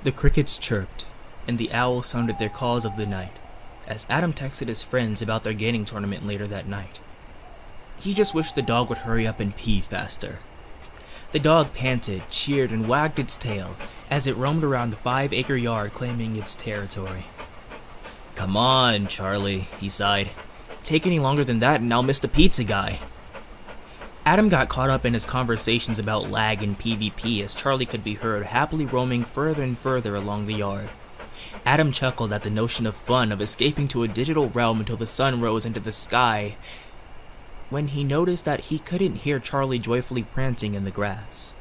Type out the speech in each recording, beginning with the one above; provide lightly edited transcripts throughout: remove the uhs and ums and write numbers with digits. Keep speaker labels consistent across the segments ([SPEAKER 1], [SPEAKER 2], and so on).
[SPEAKER 1] The crickets chirped, and the owls sounded their calls of the night, as Adam texted his friends about their gaming tournament later that night. He just wished the dog would hurry up and pee faster. The dog panted, cheered, and wagged its tail as it roamed around the 5-acre yard claiming its territory. "Come on, Charlie," he sighed. "Take any longer than that and I'll miss the pizza guy." Adam got caught up in his conversations about lag and PvP as Charlie could be heard happily roaming further and further along the yard. Adam chuckled at the notion of fun of escaping to a digital realm until the sun rose into the sky, when he noticed that he couldn't hear Charlie joyfully prancing in the grass.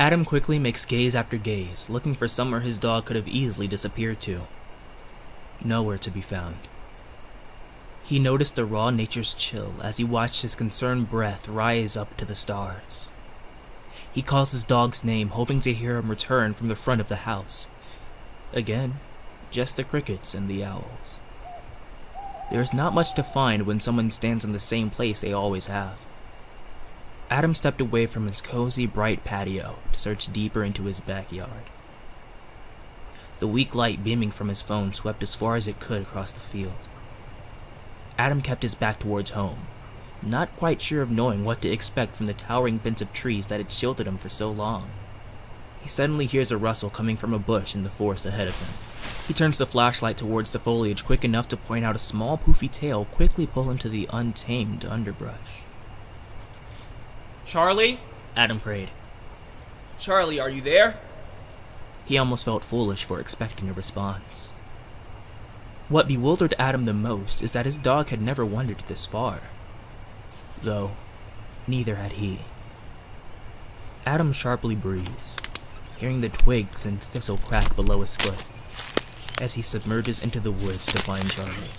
[SPEAKER 1] Adam quickly makes gaze after gaze, looking for somewhere his dog could have easily disappeared to. Nowhere to be found. He noticed the raw nature's chill as he watched his concerned breath rise up to the stars. He calls his dog's name, hoping to hear him return from the front of the house. Again, just the crickets and the owls. There is not much to find when someone stands in the same place they always have. Adam stepped away from his cozy, bright patio to search deeper into his backyard. The weak light beaming from his phone swept as far as it could across the field. Adam kept his back towards home, not quite sure of knowing what to expect from the towering fence of trees that had shielded him for so long. He suddenly hears a rustle coming from a bush in the forest ahead of him. He turns the flashlight towards the foliage quick enough to point out a small poofy tail quickly pull into the untamed underbrush. "Charlie?" Adam prayed. "Charlie, are you there?" He almost felt foolish for expecting a response. What bewildered Adam the most is that his dog had never wandered this far. Though, neither had he. Adam sharply breathes, hearing the twigs and thistle crack below his foot, as he submerges into the woods to find Charlie.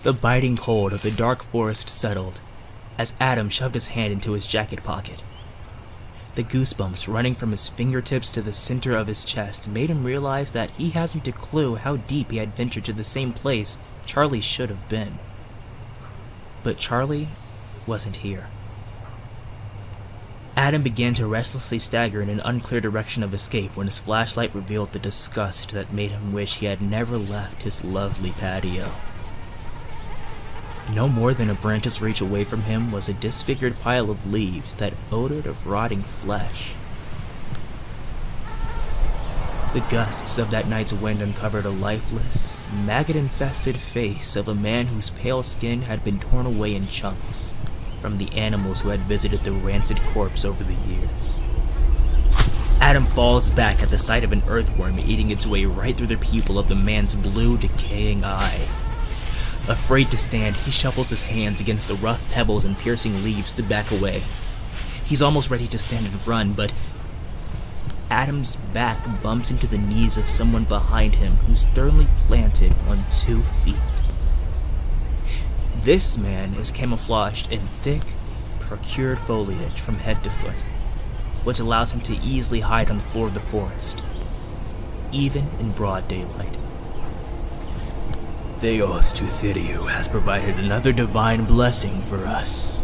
[SPEAKER 1] The biting cold of the dark forest settled as Adam shoved his hand into his jacket pocket. The goosebumps running from his fingertips to the center of his chest made him realize that he hasn't a clue how deep he had ventured to the same place Charlie should have been. But Charlie wasn't here. Adam began to restlessly stagger in an unclear direction of escape when his flashlight revealed the disgust that made him wish he had never left his lovely patio. No more than a branch's reach away from him was a disfigured pile of leaves that odored of rotting flesh. The gusts of that night's wind uncovered a lifeless, maggot-infested face of a man whose pale skin had been torn away in chunks from the animals who had visited the rancid corpse over the years. Adam falls back at the sight of an earthworm eating its way right through the pupil of the man's blue, decaying eye. Afraid to stand, he shuffles his hands against the rough pebbles and piercing leaves to back away. He's almost ready to stand and run, but Adam's back bumps into the knees of someone behind him who's sternly planted on 2 feet. This man is camouflaged in thick, procured foliage from head to foot, which allows him to easily hide on the floor of the forest, even in broad daylight. "Theos Tuthiriou has provided another divine blessing for us,"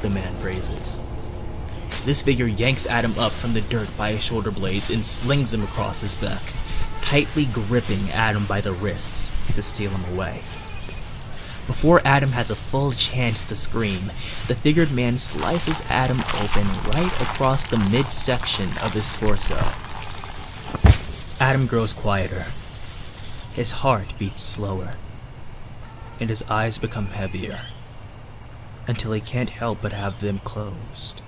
[SPEAKER 1] the man praises. This figure yanks Adam up from the dirt by his shoulder blades and slings him across his back, tightly gripping Adam by the wrists to steal him away. Before Adam has a full chance to scream, the figured man slices Adam open right across the midsection of his torso. Adam grows quieter. His heart beats slower, and his eyes become heavier, until he can't help but have them closed.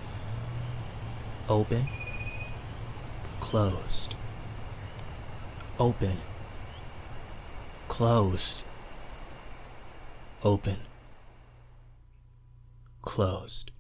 [SPEAKER 1] Open, closed, open, closed, open, closed.